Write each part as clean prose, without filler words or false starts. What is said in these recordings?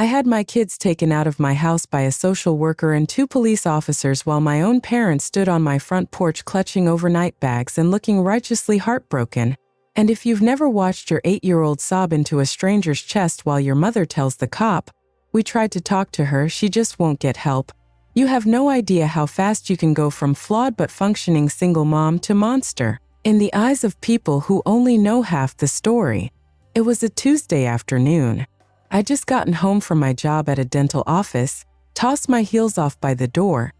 I had my kids taken out of my house by a social worker and 2 police officers while my own parents stood on my front porch clutching overnight bags and looking righteously heartbroken. And if you've never watched your 8-year-old sob into a stranger's chest while your mother tells the cop, "We tried to talk to her, she just won't get help," you have no idea how fast you can go from flawed but functioning single mom to monster in the eyes of people who only know half the story. It was a Tuesday afternoon. I'd just gotten home from my job at a dental office, tossed my heels off by the door,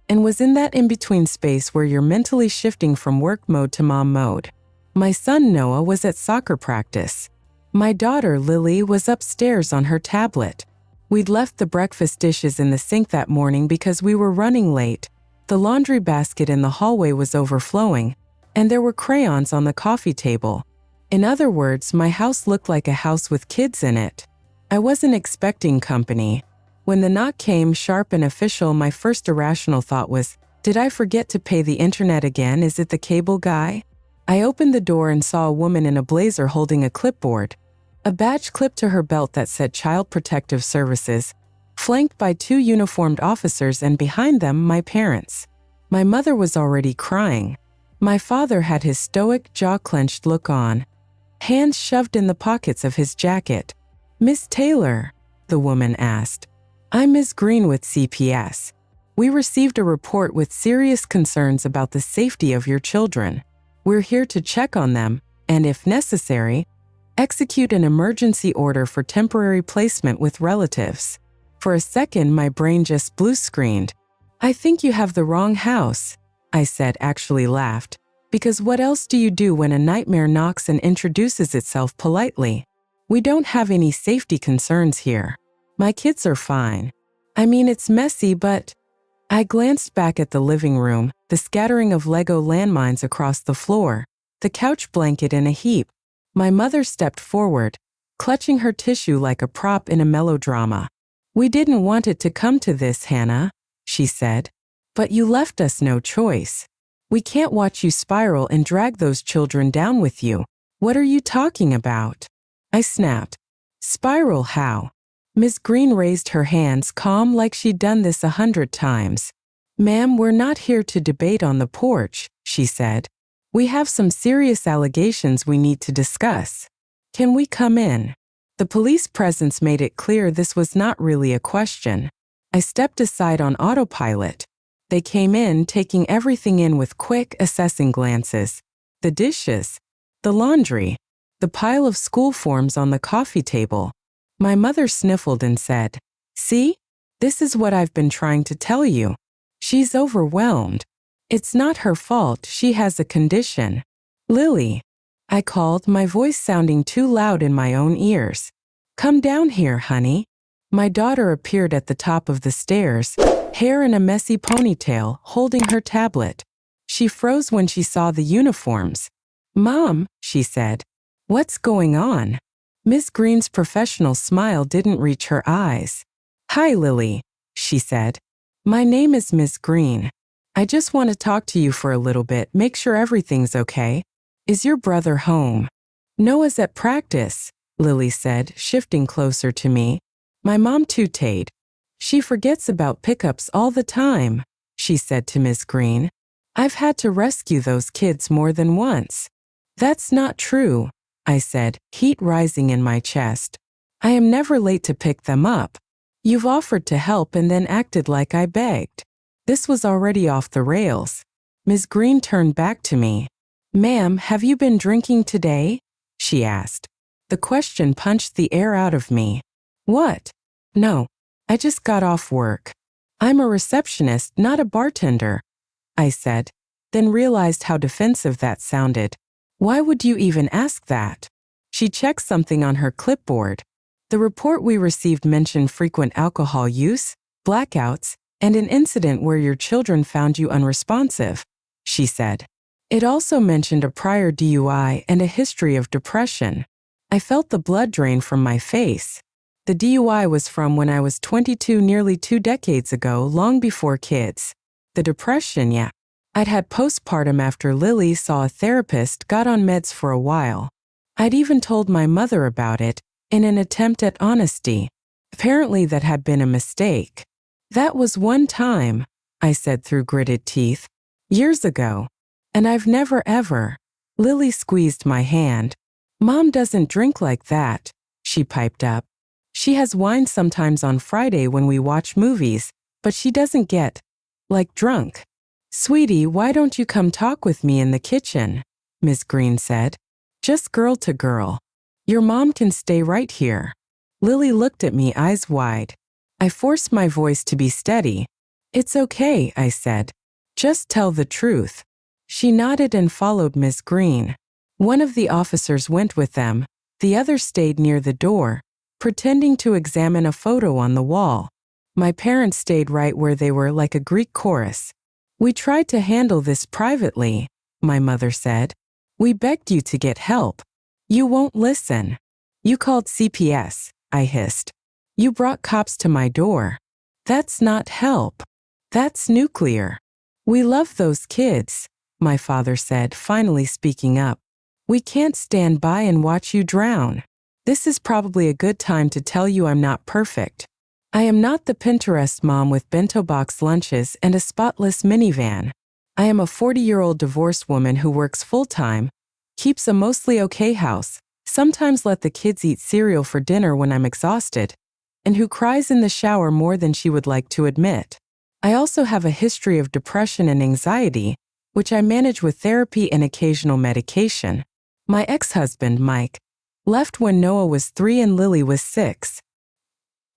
and was in that in-between space where you're mentally shifting from work mode to mom mode. My son Noah was at soccer practice. My daughter Lily was upstairs on her tablet. We'd left the breakfast dishes in the sink that morning because we were running late. The laundry basket in the hallway was overflowing, and there were crayons on the coffee table. In other words, my house looked like a house with kids in it. I wasn't expecting company. When the knock came sharp and official, my first irrational thought was, did I forget to pay the internet again? Is it the cable guy? I opened the door and saw a woman in a blazer holding a clipboard, a badge clipped to her belt that said Child Protective Services, flanked by 2 uniformed officers, and behind them my parents. My mother was already crying. My father had his stoic, jaw-clenched look on, hands shoved in the pockets of his jacket. "Miss Taylor?" the woman asked. "I'm Ms. Green with CPS. We received a report with serious concerns about the safety of your children. We're here to check on them, and if necessary, execute an emergency order for temporary placement with relatives." For a second, my brain just blue-screened. "I think you have the wrong house," I said, actually laughed, because what else do you do when a nightmare knocks and introduces itself politely? "We don't have any safety concerns here. My kids are fine. I mean, it's messy, but..." I glanced back at the living room, the scattering of Lego landmines across the floor, the couch blanket in a heap. My mother stepped forward, clutching her tissue like a prop in a melodrama. "We didn't want it to come to this, Hannah," she said. "But you left us no choice. We can't watch you spiral and drag those children down with you. What are you talking about?" I snapped. "Spiral how?" Ms. Green raised her hands, calm like she'd done this 100 times. "Ma'am, we're not here to debate on the porch," she said. "We have some serious allegations we need to discuss. Can we come in?" The police presence made it clear this was not really a question. I stepped aside on autopilot. They came in, taking everything in with quick, assessing glances. The dishes, the laundry, the pile of school forms on the coffee table. My mother sniffled and said, "See? This is what I've been trying to tell you. She's overwhelmed. It's not her fault, she has a condition." "Lily," I called, my voice sounding too loud in my own ears. "Come down here, honey." My daughter appeared at the top of the stairs, hair in a messy ponytail, holding her tablet. She froze when she saw the uniforms. "Mom," she said, "what's going on?" Miss Green's professional smile didn't reach her eyes. "Hi, Lily," she said. "My name is Miss Green. I just want to talk to you for a little bit, make sure everything's okay. Is your brother home?" "Noah's at practice," Lily said, shifting closer to me. My mom tooted. "She forgets about pickups all the time," she said to Miss Green. "I've had to rescue those kids more than once." "That's not true," I said, heat rising in my chest. "I am never late to pick them up. You've offered to help and then acted like I begged." This was already off the rails. Ms. Green turned back to me. "Ma'am, have you been drinking today?" she asked. The question punched the air out of me. "What?" "No, I just got off work. I'm a receptionist, not a bartender," I said, then realized how defensive that sounded. Why would you even ask that? She checked something on her clipboard. "The report we received mentioned frequent alcohol use, blackouts, and an incident where your children found you unresponsive," she said. "It also mentioned a prior DUI and a history of depression." I felt the blood drain from my face. The DUI was from when I was 22, nearly 2 decades ago, long before kids. The depression, yeah. I'd had postpartum after Lily saw a therapist, got on meds for a while. I'd even told my mother about it, in an attempt at honesty. Apparently that had been a mistake. That was one time, I said through gritted teeth. Years ago. And I've never ever. Lily squeezed my hand. Mom doesn't drink like that, she piped up. She has wine sometimes on Friday when we watch movies, but she doesn't get, like, drunk. Sweetie, why don't you come talk with me in the kitchen? Ms. Green said. Just girl to girl. Your mom can stay right here. Lily looked at me, eyes wide. I forced my voice to be steady. It's okay, I said. Just tell the truth. She nodded and followed Ms. Green. One of the officers went with them. The other stayed near the door, pretending to examine a photo on the wall. My parents stayed right where they were, like a Greek chorus. We tried to handle this privately, my mother said. We begged you to get help. You won't listen. You called CPS, I hissed. You brought cops to my door. That's not help. That's nuclear. We love those kids, my father said, finally speaking up. We can't stand by and watch you drown. This is probably a good time to tell you I'm not perfect. I am not the Pinterest mom with bento box lunches and a spotless minivan. I am a 40-year-old divorced woman who works full-time, keeps a mostly okay house, sometimes let the kids eat cereal for dinner when I'm exhausted, and who cries in the shower more than she would like to admit. I also have a history of depression and anxiety, which I manage with therapy and occasional medication. My ex-husband, Mike, left when Noah was 3 and Lily was 6.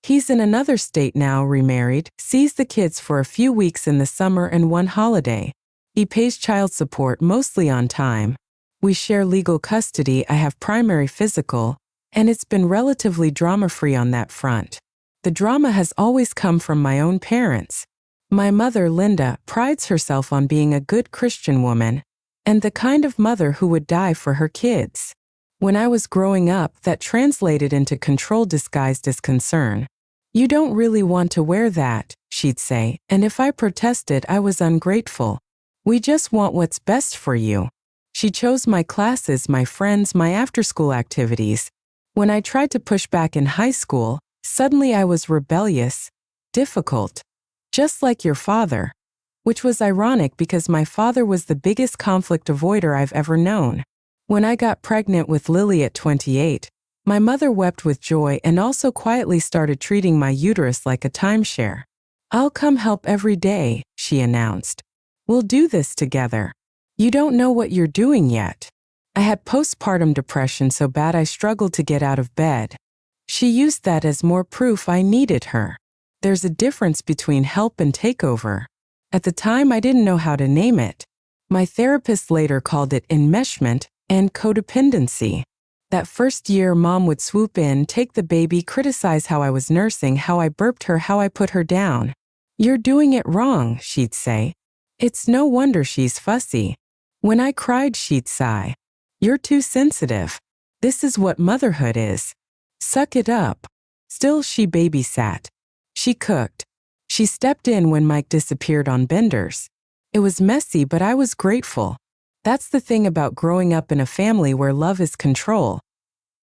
He's in another state now, remarried, sees the kids for a few weeks in the summer and one holiday. He pays child support mostly on time. We share legal custody. I have primary physical, and it's been relatively drama-free on that front. The drama has always come from my own parents. My mother, Linda, prides herself on being a good Christian woman and the kind of mother who would die for her kids. When I was growing up, that translated into control disguised as concern. You don't really want to wear that, she'd say, and if I protested, I was ungrateful. We just want what's best for you. She chose my classes, my friends, my after-school activities. When I tried to push back in high school, suddenly I was rebellious, difficult, just like your father, which was ironic because my father was the biggest conflict avoider I've ever known. When I got pregnant with Lily at 28, my mother wept with joy and also quietly started treating my uterus like a timeshare. I'll come help every day, she announced. We'll do this together. You don't know what you're doing yet. I had postpartum depression so bad I struggled to get out of bed. She used that as more proof I needed her. There's a difference between help and takeover. At the time, I didn't know how to name it. My therapist later called it enmeshment and codependency. That first year, Mom would swoop in, take the baby, criticize how I was nursing, how I burped her, how I put her down. You're doing it wrong, she'd say. It's no wonder she's fussy. When I cried, she'd sigh. You're too sensitive. This is what motherhood is. Suck it up. Still, she babysat. She cooked. She stepped in when Mike disappeared on benders. It was messy, but I was grateful. That's the thing about growing up in a family where love is control.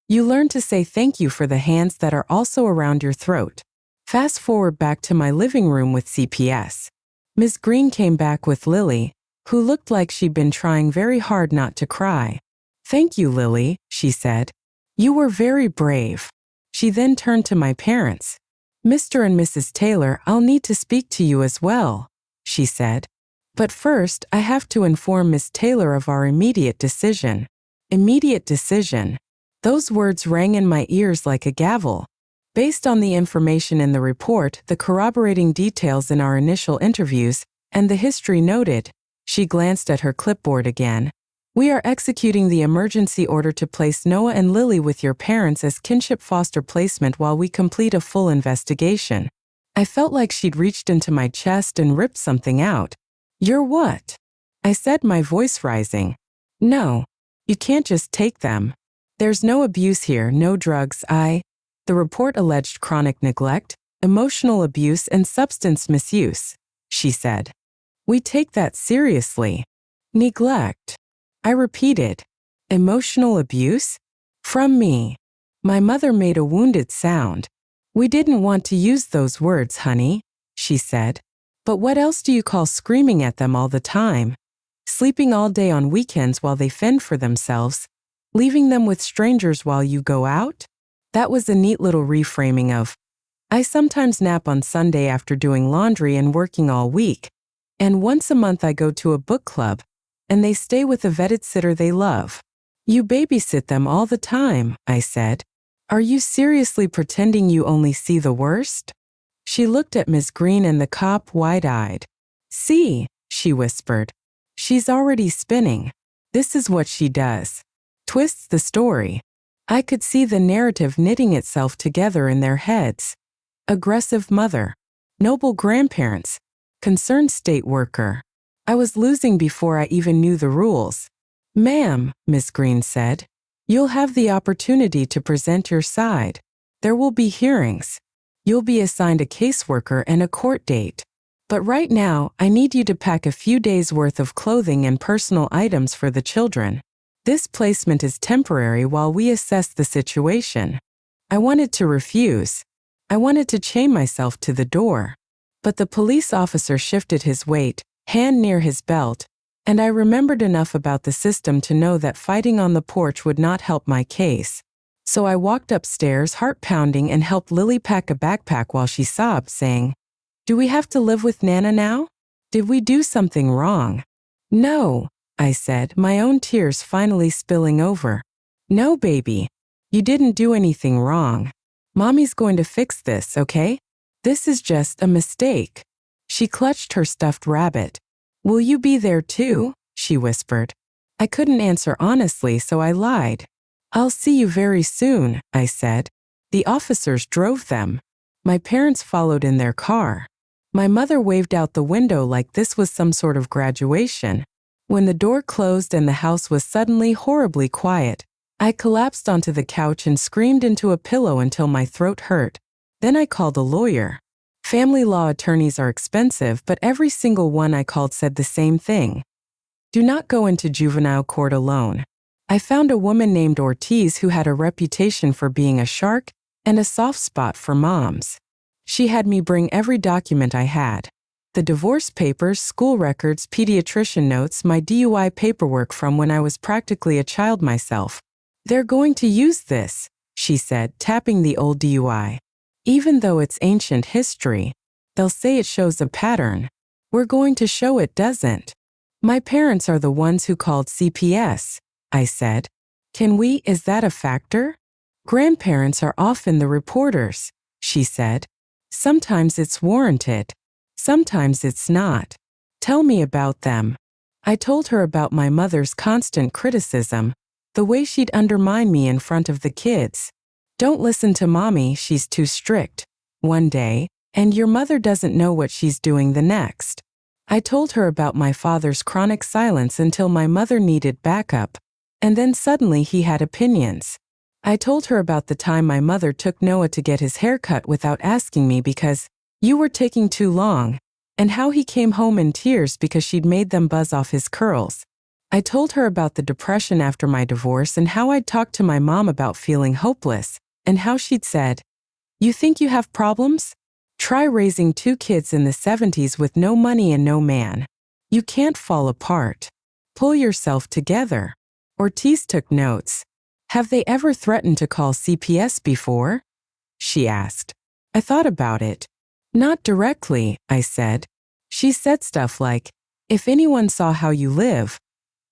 You learn to say thank you for the hands that are also around your throat. Fast forward back to my living room with CPS. Ms. Green came back with Lily, who looked like she'd been trying very hard not to cry. Thank you, Lily, she said. You were very brave. She then turned to my parents. Mr. and Mrs. Taylor, I'll need to speak to you as well, she said. But first, I have to inform Miss Taylor of our immediate decision. Immediate decision. Those words rang in my ears like a gavel. Based on the information in the report, the corroborating details in our initial interviews, and the history noted, she glanced at her clipboard again. We are executing the emergency order to place Noah and Lily with your parents as kinship foster placement while we complete a full investigation. I felt like she'd reached into my chest and ripped something out. You're what? I said, my voice rising. No, you can't just take them. There's no abuse here, no drugs. The report alleged chronic neglect, emotional abuse, and substance misuse, she said. We take that seriously. Neglect. I repeated. Emotional abuse? From me. My mother made a wounded sound. We didn't want to use those words, honey, she said. But what else do you call screaming at them all the time? Sleeping all day on weekends while they fend for themselves? Leaving them with strangers while you go out? That was a neat little reframing of, I sometimes nap on Sunday after doing laundry and working all week. And once a month I go to a book club, and they stay with a vetted sitter they love. You babysit them all the time, I said. Are you seriously pretending you only see the worst? She looked at Ms. Green and the cop wide-eyed. See, she whispered. She's already spinning. This is what she does. Twists the story. I could see the narrative knitting itself together in their heads. Aggressive mother. Noble grandparents. Concerned state worker. I was losing before I even knew the rules. Ma'am, Ms. Green said, you'll have the opportunity to present your side. There will be hearings. You'll be assigned a caseworker and a court date. But right now, I need you to pack a few days' worth of clothing and personal items for the children. This placement is temporary while we assess the situation. I wanted to refuse. I wanted to chain myself to the door. But the police officer shifted his weight, hand near his belt, and I remembered enough about the system to know that fighting on the porch would not help my case. So I walked upstairs, heart pounding, and helped Lily pack a backpack while she sobbed, saying, Do we have to live with Nana now? Did we do something wrong? No, I said, my own tears finally spilling over. No, baby. You didn't do anything wrong. Mommy's going to fix this, okay? This is just a mistake. She clutched her stuffed rabbit. Will you be there too? She whispered. I couldn't answer honestly, so I lied. I'll see you very soon, I said. The officers drove them. My parents followed in their car. My mother waved out the window like this was some sort of graduation. When the door closed and the house was suddenly horribly quiet, I collapsed onto the couch and screamed into a pillow until my throat hurt. Then I called a lawyer. Family law attorneys are expensive, but every single one I called said the same thing. Do not go into juvenile court alone. I found a woman named Ortiz who had a reputation for being a shark and a soft spot for moms. She had me bring every document I had. The divorce papers, school records, pediatrician notes, my DUI paperwork from when I was practically a child myself. They're going to use this, she said, tapping the old DUI. Even though it's ancient history, they'll say it shows a pattern. We're going to show it doesn't. My parents are the ones who called CPS, I said. Is that a factor? Grandparents are often the reporters, she said. Sometimes it's warranted. Sometimes it's not. Tell me about them. I told her about my mother's constant criticism, the way she'd undermine me in front of the kids. Don't listen to mommy, she's too strict, one day, and your mother doesn't know what she's doing the next. I told her about my father's chronic silence until my mother needed backup, and then suddenly he had opinions. I told her about the time my mother took Noah to get his hair cut without asking me because you were taking too long, and how he came home in tears because she'd made them buzz off his curls. I told her about the depression after my divorce and how I'd talked to my mom about feeling hopeless, and how she'd said, You think you have problems? Try raising 2 kids in the 70s with no money and no man. You can't fall apart. Pull yourself together. Ortiz took notes. Have they ever threatened to call CPS before? She asked. I thought about it. Not directly, I said. She said stuff like, if anyone saw how you live,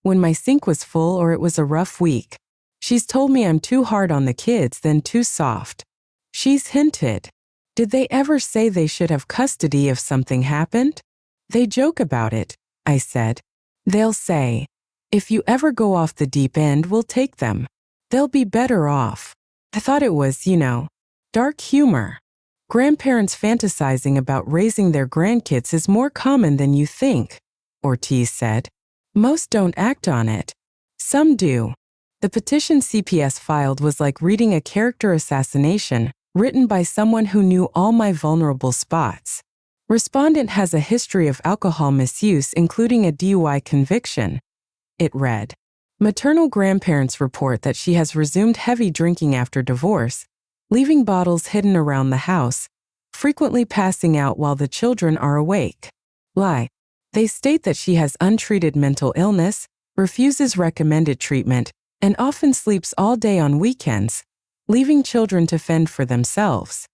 when my sink was full or it was a rough week. She's told me I'm too hard on the kids, then too soft. She's hinted. Did they ever say they should have custody if something happened? They joke about it, I said. They'll say, if you ever go off the deep end, we'll take them. They'll be better off. I thought it was, dark humor. Grandparents fantasizing about raising their grandkids is more common than you think, Ortiz said. Most don't act on it. Some do. The petition CPS filed was like reading a character assassination written by someone who knew all my vulnerable spots. Respondent has a history of alcohol misuse, including a DUI conviction. It read, maternal grandparents report that she has resumed heavy drinking after divorce, leaving bottles hidden around the house, frequently passing out while the children are awake. Lie. They state that she has untreated mental illness, refuses recommended treatment, and often sleeps all day on weekends, leaving children to fend for themselves.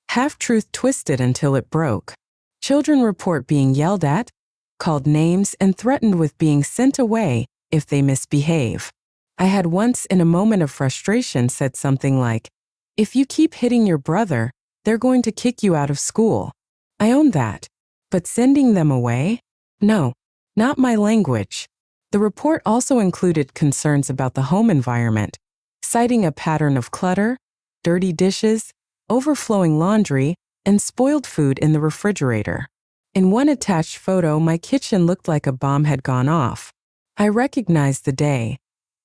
Half-truth twisted until it broke. Children report being yelled at, called names, and threatened with being sent away if they misbehave. I had once, in a moment of frustration, said something like, "If you keep hitting your brother, they're going to kick you out of school." I own that. But sending them away? No, not my language. The report also included concerns about the home environment, citing a pattern of clutter, dirty dishes, overflowing laundry, and spoiled food in the refrigerator. In one attached photo, my kitchen looked like a bomb had gone off. I recognized the day.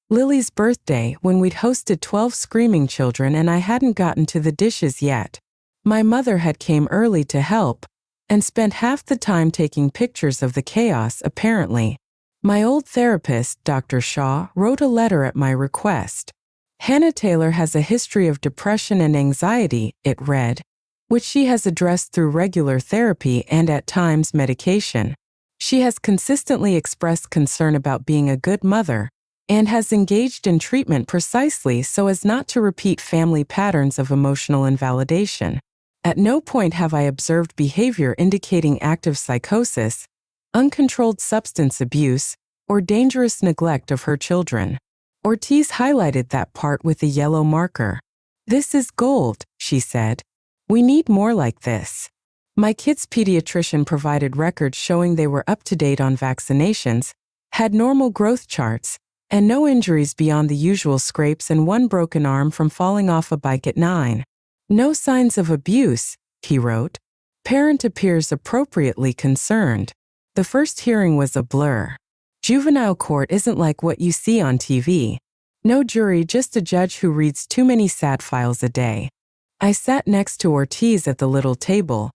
Lily's birthday, when we'd hosted 12 screaming children and I hadn't gotten to the dishes yet. My mother had came early to help and spent half the time taking pictures of the chaos, apparently. My old therapist, Dr. Shaw, wrote a letter at my request. Hannah Taylor has a history of depression and anxiety, it read, which she has addressed through regular therapy and at times medication. She has consistently expressed concern about being a good mother and has engaged in treatment precisely so as not to repeat family patterns of emotional invalidation. At no point have I observed behavior indicating active psychosis, uncontrolled substance abuse, or dangerous neglect of her children. Ortiz highlighted that part with a yellow marker. "This is gold," she said. "We need more like this." My kids' pediatrician provided records showing they were up to date on vaccinations, had normal growth charts, and no injuries beyond the usual scrapes and one broken arm from falling off a bike at 9. "No signs of abuse," he wrote. "Parent appears appropriately concerned." The first hearing was a blur. Juvenile court isn't like what you see on TV. No jury, just a judge who reads too many SAT files a day. I sat next to Ortiz at the little table,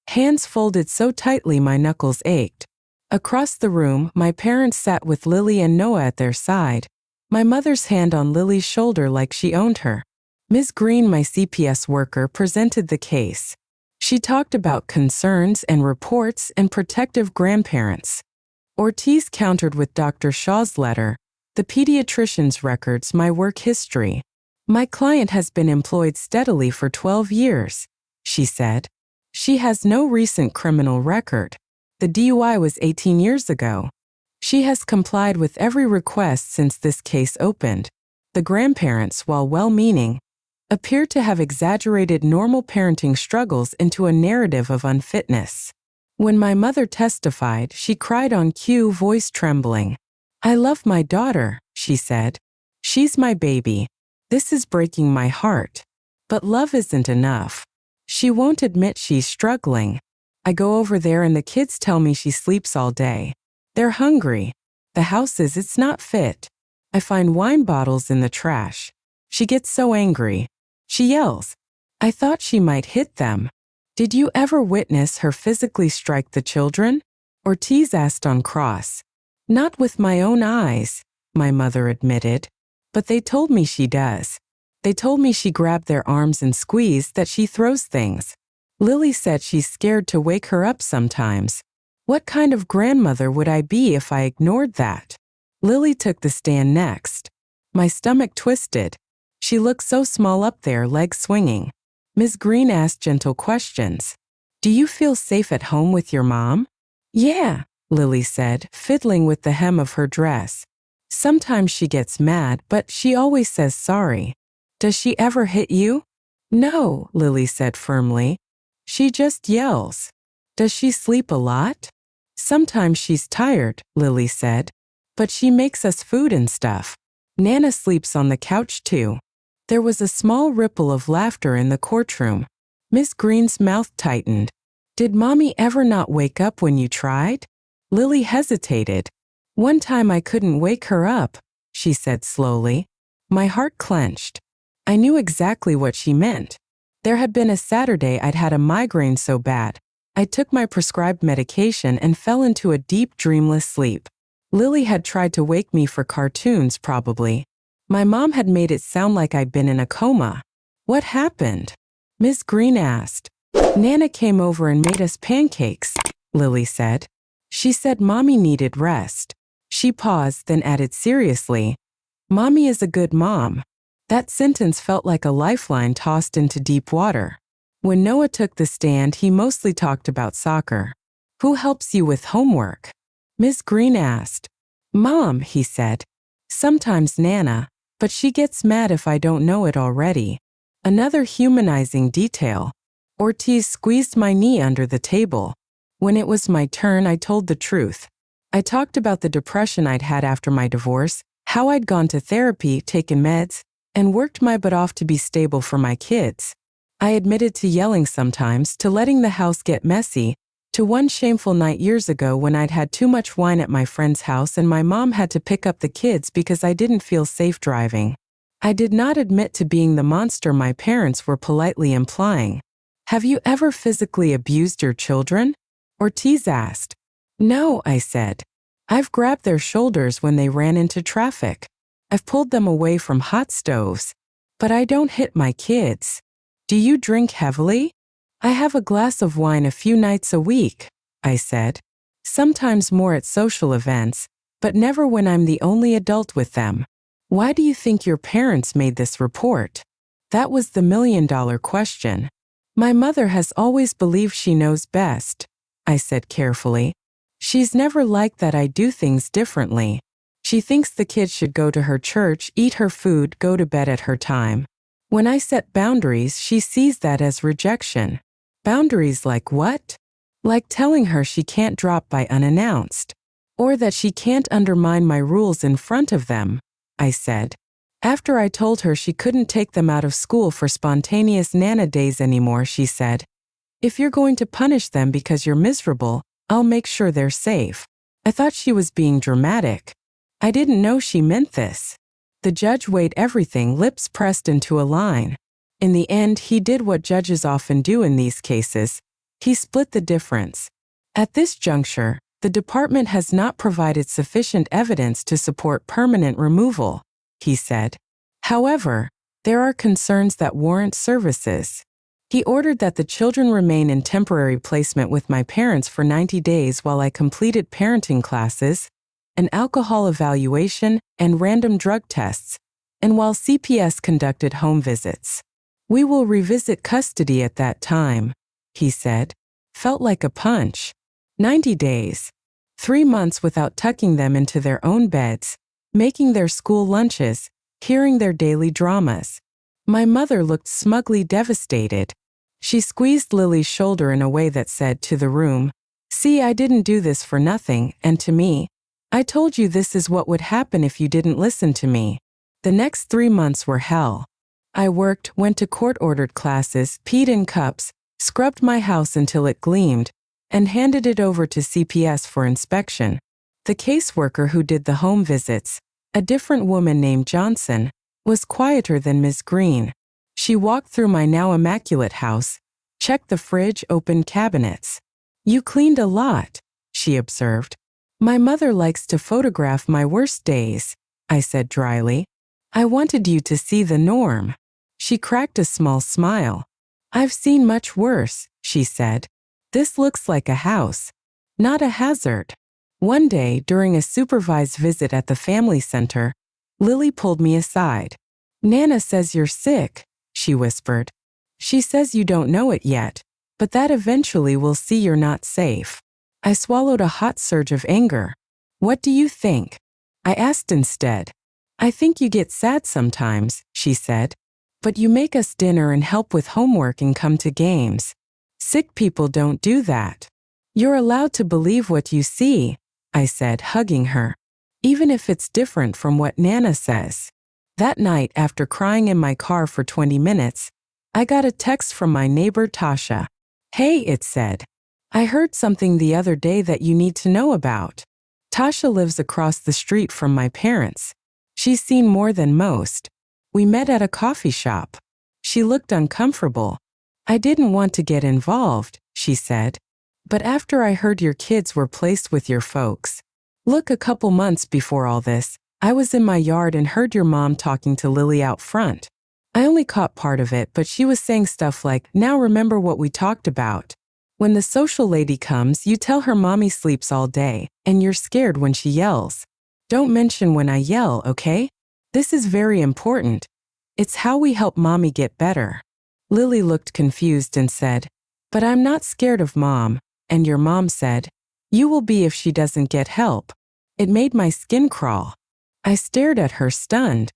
hands folded so tightly my knuckles ached. Across the room, my parents sat with Lily and Noah at their side, my mother's hand on Lily's shoulder like she owned her. Ms. Green, my CPS worker, presented the case. She talked about concerns and reports and protective grandparents. Ortiz countered with Dr. Shaw's letter, the pediatrician's records, my work history. "My client has been employed steadily for 12 years, she said. "She has no recent criminal record. The DUI was 18 years ago. She has complied with every request since this case opened." The grandparents, while well-meaning, appear to have exaggerated normal parenting struggles into a narrative of unfitness. When my mother testified, she cried on cue, voice trembling. "I love my daughter," she said. "She's my baby. This is breaking my heart. But love isn't enough. She won't admit she's struggling. I go over there and the kids tell me she sleeps all day. They're hungry. The house it's not fit. I find wine bottles in the trash. She gets so angry. She yells. I thought she might hit them." "Did you ever witness her physically strike the children?" Ortiz asked on cross. "Not with my own eyes," my mother admitted. "But they told me she does. They told me she grabbed their arms and squeezed, that she throws things. Lily said she's scared to wake her up sometimes. What kind of grandmother would I be if I ignored that?" Lily took the stand next. My stomach twisted. She looked so small up there, legs swinging. Ms. Green asked gentle questions. "Do you feel safe at home with your mom?" "Yeah," Lily said, fiddling with the hem of her dress. "Sometimes she gets mad, but she always says sorry." "Does she ever hit you?" "No," Lily said firmly. "She just yells." "Does she sleep a lot?" "Sometimes she's tired," Lily said. "But she makes us food and stuff. Nana sleeps on the couch too." There was a small ripple of laughter in the courtroom. Miss Green's mouth tightened. "Did Mommy ever not wake up when you tried?" Lily hesitated. "One time I couldn't wake her up," she said slowly. My heart clenched. I knew exactly what she meant. There had been a Saturday I'd had a migraine so bad, I took my prescribed medication and fell into a deep, dreamless sleep. Lily had tried to wake me for cartoons, probably. My mom had made it sound like I'd been in a coma. What happened? Miss Green asked. Nana came over and made us pancakes, Lily said. She said Mommy needed rest. She paused, then added seriously, Mommy is a good mom. That sentence felt like a lifeline tossed into deep water. When Noah took the stand, he mostly talked about soccer. Who helps you with homework? Miss Green asked. Mom, he said. Sometimes Nana, but she gets mad if I don't know it already. Another humanizing detail. Ortiz squeezed my knee under the table. When it was my turn, I told the truth. I talked about the depression I'd had after my divorce, how I'd gone to therapy, taken meds, and worked my butt off to be stable for my kids. I admitted to yelling sometimes, to letting the house get messy, to one shameful night years ago when I'd had too much wine at my friend's house and my mom had to pick up the kids because I didn't feel safe driving. I did not admit to being the monster my parents were politely implying. Have you ever physically abused your children? Ortiz asked. No, I said. I've grabbed their shoulders when they ran into traffic. I've pulled them away from hot stoves. But I don't hit my kids. Do you drink heavily? I have a glass of wine a few nights a week, I said. Sometimes more at social events, but never when I'm the only adult with them. Why do you think your parents made this report? That was the million-dollar question. My mother has always believed she knows best, I said carefully. She's never liked that I do things differently. She thinks the kids should go to her church, eat her food, go to bed at her time. When I set boundaries, she sees that as rejection. Boundaries like what? Like telling her she can't drop by unannounced. Or that she can't undermine my rules in front of them, I said. After I told her she couldn't take them out of school for spontaneous Nana days anymore, she said, if you're going to punish them because you're miserable, I'll make sure they're safe. I thought she was being dramatic. I didn't know she meant this. The judge weighed everything, lips pressed into a line. In the end, he did what judges often do in these cases. He split the difference. At this juncture, the department has not provided sufficient evidence to support permanent removal, he said. However, there are concerns that warrant services. He ordered that the children remain in temporary placement with my parents for 90 days while I completed parenting classes, an alcohol evaluation, and random drug tests, and while CPS conducted home visits. We will revisit custody at that time, he said. Felt like a punch. 90 days. 3 months without tucking them into their own beds, making their school lunches, hearing their daily dramas. My mother looked smugly devastated. She squeezed Lily's shoulder in a way that said to the room, see, I didn't do this for nothing, and to me, I told you this is what would happen if you didn't listen to me. The next 3 months were hell. I worked, went to court-ordered classes, peed in cups, scrubbed my house until it gleamed, and handed it over to CPS for inspection. The caseworker who did the home visits, a different woman named Johnson, was quieter than Ms. Green. She walked through my now immaculate house, checked the fridge, opened cabinets. You cleaned a lot, she observed. My mother likes to photograph my worst days, I said dryly. I wanted you to see the norm. She cracked a small smile. I've seen much worse, she said. This looks like a house, not a hazard. One day, during a supervised visit at the family center, Lily pulled me aside. Nana says you're sick, she whispered. She says you don't know it yet, but that eventually will see you're not safe. I swallowed a hot surge of anger. What do you think? I asked instead. I think you get sad sometimes, she said. But you make us dinner and help with homework and come to games. Sick people don't do that. You're allowed to believe what you see, I said, hugging her, even if it's different from what Nana says. That night, after crying in my car for 20 minutes, I got a text from my neighbor Tasha. Hey, it said. I heard something the other day that you need to know about. Tasha lives across the street from my parents. She's seen more than most. We met at a coffee shop. She looked uncomfortable. I didn't want to get involved, she said. But after I heard your kids were placed with your folks. Look, a couple months before all this, I was in my yard and heard your mom talking to Lily out front. I only caught part of it, but she was saying stuff like, "Now remember what we talked about. When the social lady comes, you tell her mommy sleeps all day, and you're scared when she yells. Don't mention when I yell, okay? This is very important. It's how we help mommy get better." Lily looked confused and said, "But I'm not scared of mom." And your mom said, "You will be if she doesn't get help." It made my skin crawl. I stared at her stunned.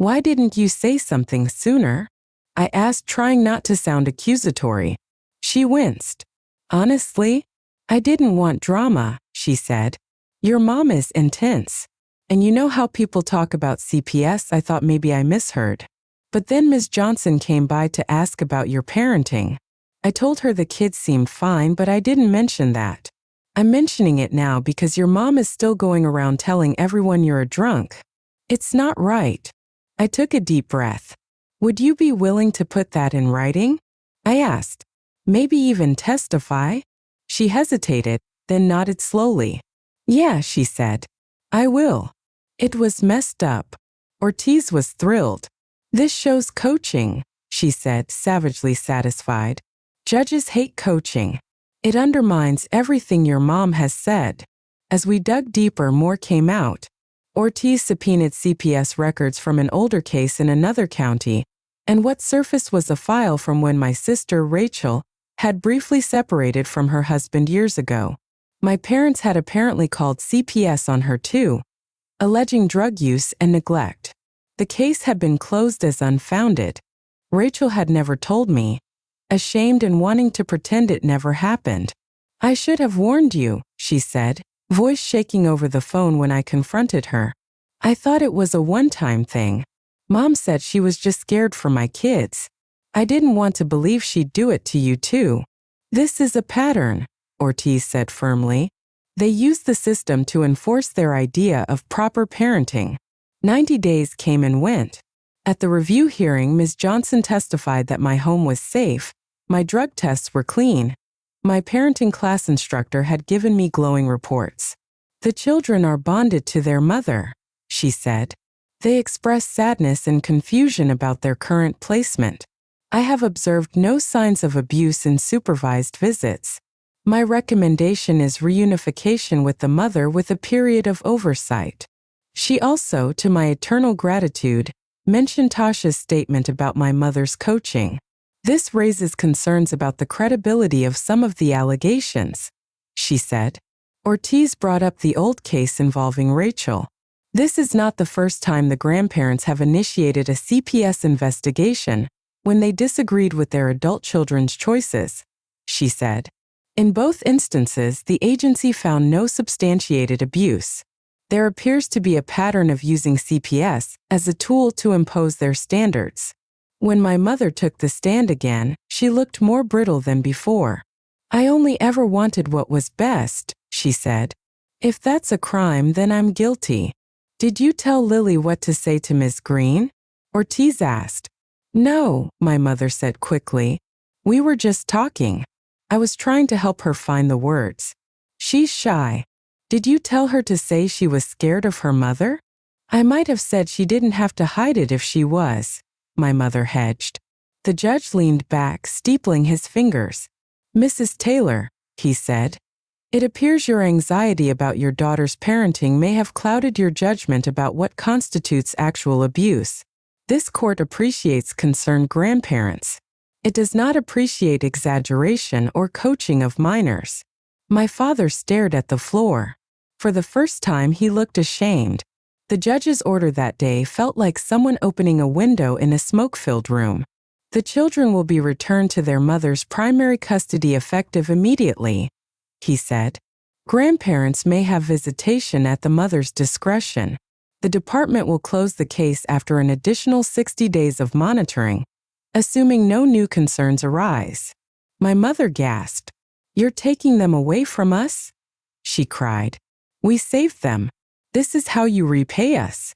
"Why didn't you say something sooner?" I asked, trying not to sound accusatory. She winced. "Honestly, I didn't want drama," she said. "Your mom is intense. And you know how people talk about CPS, I thought maybe I misheard. But then Ms. Johnson came by to ask about your parenting. I told her the kids seemed fine, but I didn't mention that. I'm mentioning it now because your mom is still going around telling everyone you're a drunk. It's not right." I took a deep breath. "Would you be willing to put that in writing?" I asked. "Maybe even testify?" She hesitated, then nodded slowly. "Yeah," she said. "I will." It was messed up. Ortiz was thrilled. "This shows coaching," she said, savagely satisfied. "Judges hate coaching. It undermines everything your mom has said." As we dug deeper, more came out. Ortiz subpoenaed CPS records from an older case in another county, and what surfaced was a file from when my sister, Rachel, had briefly separated from her husband years ago. My parents had apparently called CPS on her too, alleging drug use and neglect. The case had been closed as unfounded. Rachel had never told me, ashamed and wanting to pretend it never happened. "I should have warned you," she said, voice shaking over the phone when I confronted her. "I thought it was a one-time thing. Mom said she was just scared for my kids. I didn't want to believe she'd do it to you too." "This is a pattern," Ortiz said firmly. "They use the system to enforce their idea of proper parenting." 90 days came and went. At the review hearing, Ms. Johnson testified that my home was safe, my drug tests were clean. My parenting class instructor had given me glowing reports. "The children are bonded to their mother," she said. "They express sadness and confusion about their current placement. I have observed no signs of abuse in supervised visits. My recommendation is reunification with the mother with a period of oversight." She also, to my eternal gratitude, mentioned Tasha's statement about my mother's coaching. "This raises concerns about the credibility of some of the allegations," she said. Ortiz brought up the old case involving Rachel. "This is not the first time the grandparents have initiated a CPS investigation when they disagreed with their adult children's choices," she said. "In both instances, the agency found no substantiated abuse. There appears to be a pattern of using CPS as a tool to impose their standards." When my mother took the stand again, she looked more brittle than before. "I only ever wanted what was best," she said. "If that's a crime, then I'm guilty." "Did you tell Lily what to say to Ms. Green?" Ortiz asked. "No," my mother said quickly. "We were just talking. I was trying to help her find the words. She's shy." "Did you tell her to say she was scared of her mother?" "I might have said she didn't have to hide it if she was," my mother hedged. The judge leaned back, steepling his fingers. "Mrs. Taylor," he said, "it appears your anxiety about your daughter's parenting may have clouded your judgment about what constitutes actual abuse. This court appreciates concerned grandparents. It does not appreciate exaggeration or coaching of minors." My father stared at the floor. For the first time, he looked ashamed. The judge's order that day felt like someone opening a window in a smoke-filled room. "The children will be returned to their mother's primary custody effective immediately," he said. "Grandparents may have visitation at the mother's discretion. The department will close the case after an additional 60 days of monitoring, assuming no new concerns arise." My mother gasped. "You're taking them away from us?" she cried. "We saved them. This is how you repay us."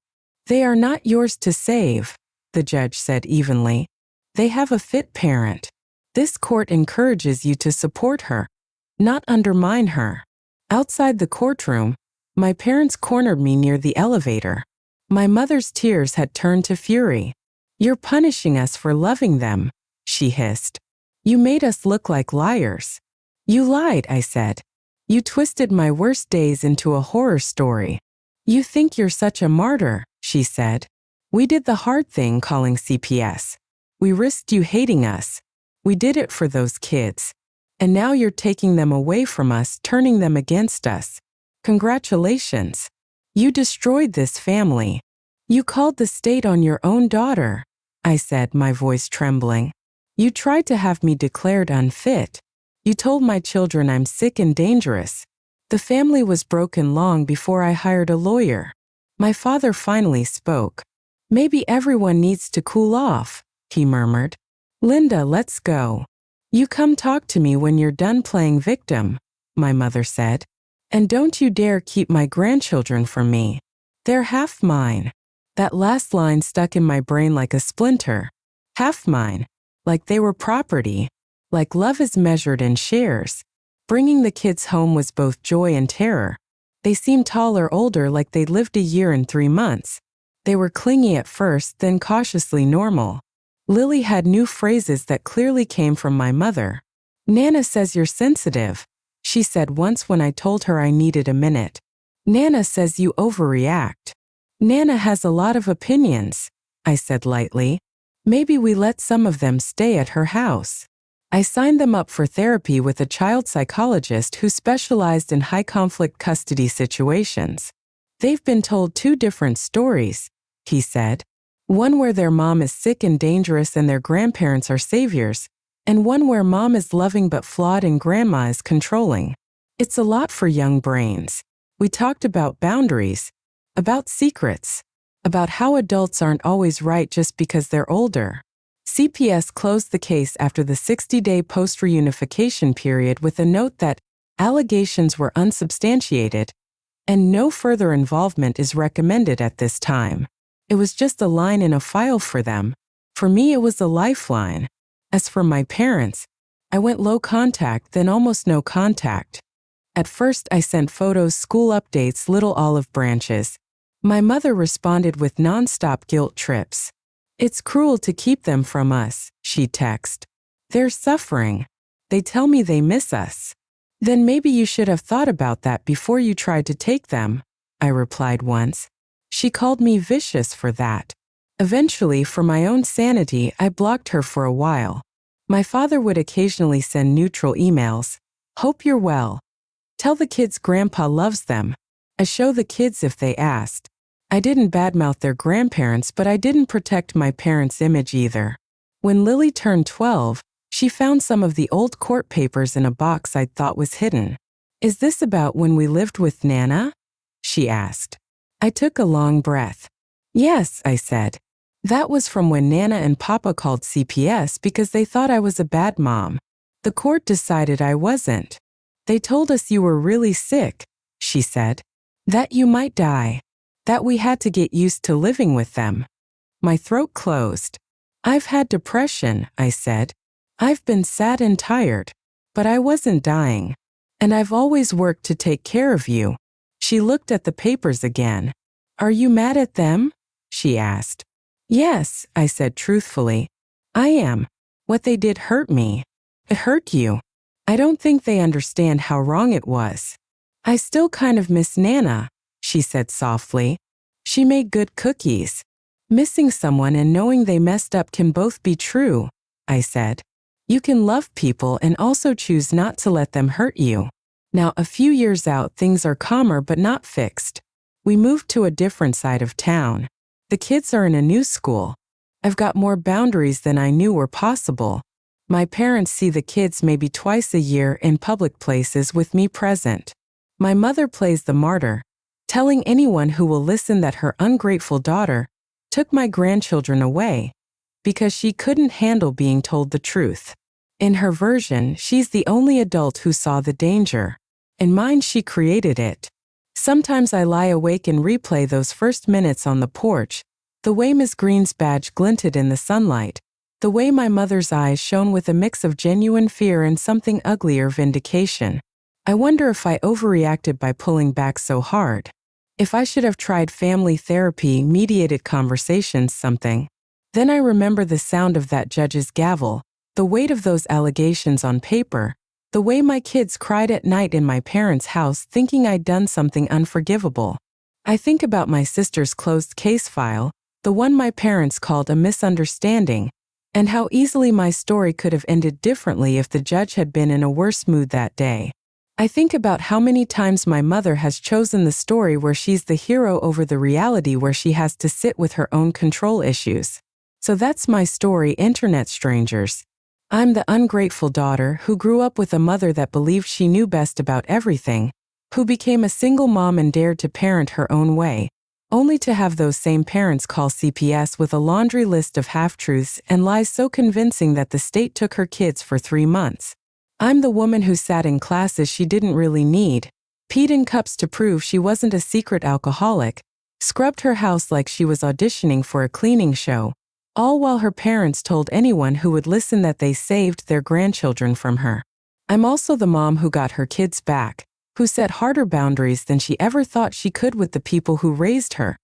"They are not yours to save," the judge said evenly. "They have a fit parent. This court encourages you to support her, not undermine her." Outside the courtroom, my parents cornered me near the elevator. My mother's tears had turned to fury. You're punishing us for loving them, she hissed. You made us look like liars. You lied, I said. You twisted my worst days into a horror story. You think you're such a martyr, she said. We did the hard thing calling CPS. We risked you hating us. We did it for those kids. And now you're taking them away from us, turning them against us. Congratulations. You destroyed this family. You called the state on your own daughter, I said, my voice trembling. You tried to have me declared unfit. You told my children I'm sick and dangerous. The family was broken long before I hired a lawyer. My father finally spoke. Maybe everyone needs to cool off, he murmured. Linda, let's go. You come talk to me when you're done playing victim, my mother said. And don't you dare keep my grandchildren from me. They're half mine. That last line stuck in my brain like a splinter. Half mine. Like they were property. Like love is measured in shares. Bringing the kids home was both joy and terror. They seemed tall or older, like they'd lived a year and 3 months. They were clingy at first, then cautiously normal. Lily had new phrases that clearly came from my mother. Nana says you're sensitive, she said once when I told her I needed a minute. Nana says you overreact. Nana has a lot of opinions, I said lightly. Maybe we let some of them stay at her house. I signed them up for therapy with a child psychologist who specialized in high-conflict custody situations. They've been told 2 different stories, he said. One where their mom is sick and dangerous and their grandparents are saviors, and one where mom is loving but flawed and grandma is controlling. It's a lot for young brains. We talked about boundaries, about secrets, about how adults aren't always right just because they're older. CPS closed the case after the 60-day post-reunification period with a note that allegations were unsubstantiated and no further involvement is recommended at this time. It was just a line in a file for them. For me, it was a lifeline. As for my parents, I went low contact, then almost no contact. At first, I sent photos, school updates, little olive branches. My mother responded with nonstop guilt trips. It's cruel to keep them from us, she'd text. They're suffering. They tell me they miss us. Then maybe you should have thought about that before you tried to take them, I replied once. She called me vicious for that. Eventually, for my own sanity, I blocked her for a while. My father would occasionally send neutral emails. Hope you're well. Tell the kids Grandpa loves them. I show the kids if they asked. I didn't badmouth their grandparents, but I didn't protect my parents' image either. When Lily turned 12, she found some of the old court papers in a box I'd thought was hidden. Is this about when we lived with Nana? She asked. I took a long breath. Yes, I said. That was from when Nana and Papa called CPS because they thought I was a bad mom. The court decided I wasn't. They told us you were really sick, she said. That you might die. That we had to get used to living with them. My throat closed. I've had depression, I said. I've been sad and tired. But I wasn't dying. And I've always worked to take care of you. She looked at the papers again. Are you mad at them? She asked. Yes, I said truthfully. I am. What they did hurt me. It hurt you. I don't think they understand how wrong it was. I still kind of miss Nana, she said softly. She made good cookies. Missing someone and knowing they messed up can both be true, I said. You can love people and also choose not to let them hurt you. Now, a few years out, things are calmer but not fixed. We moved to a different side of town. The kids are in a new school. I've got more boundaries than I knew were possible. My parents see the kids maybe twice a year in public places with me present. My mother plays the martyr, telling anyone who will listen that her ungrateful daughter took my grandchildren away because she couldn't handle being told the truth. In her version, she's the only adult who saw the danger. In mine, she created it. Sometimes I lie awake and replay those first minutes on the porch, the way Miss Green's badge glinted in the sunlight, the way my mother's eyes shone with a mix of genuine fear and something uglier vindication. I wonder if I overreacted by pulling back so hard. If I should have tried family therapy, mediated conversations, something. Then I remember the sound of that judge's gavel, the weight of those allegations on paper, the way my kids cried at night in my parents' house thinking I'd done something unforgivable. I think about my sister's closed case file, the one my parents called a misunderstanding, and how easily my story could have ended differently if the judge had been in a worse mood that day. I think about how many times my mother has chosen the story where she's the hero over the reality where she has to sit with her own control issues. So that's my story, internet strangers. I'm the ungrateful daughter who grew up with a mother that believed she knew best about everything, who became a single mom and dared to parent her own way, only to have those same parents call CPS with a laundry list of half-truths and lies so convincing that the state took her kids for 3 months. I'm the woman who sat in classes she didn't really need, peed in cups to prove she wasn't a secret alcoholic, scrubbed her house like she was auditioning for a cleaning show, all while her parents told anyone who would listen that they saved their grandchildren from her. I'm also the mom who got her kids back, who set harder boundaries than she ever thought she could with the people who raised her,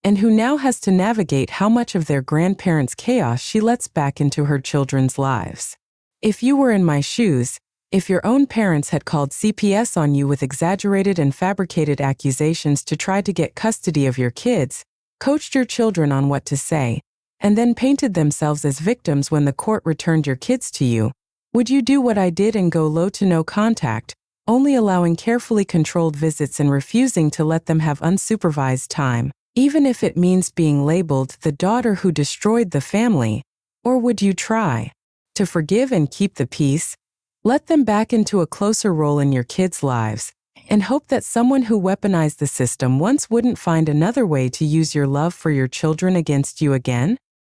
and who now has to navigate how much of their grandparents' chaos she lets back into her children's lives. If you were in my shoes, if your own parents had called CPS on you with exaggerated and fabricated accusations to try to get custody of your kids, coached your children on what to say, and then painted themselves as victims when the court returned your kids to you, would you do what I did and go low to no contact, only allowing carefully controlled visits and refusing to let them have unsupervised time, even if it means being labeled the daughter who destroyed the family? Or would you try to forgive and keep the peace, let them back into a closer role in your kids' lives, and hope that someone who weaponized the system once wouldn't find another way to use your love for your children against you again?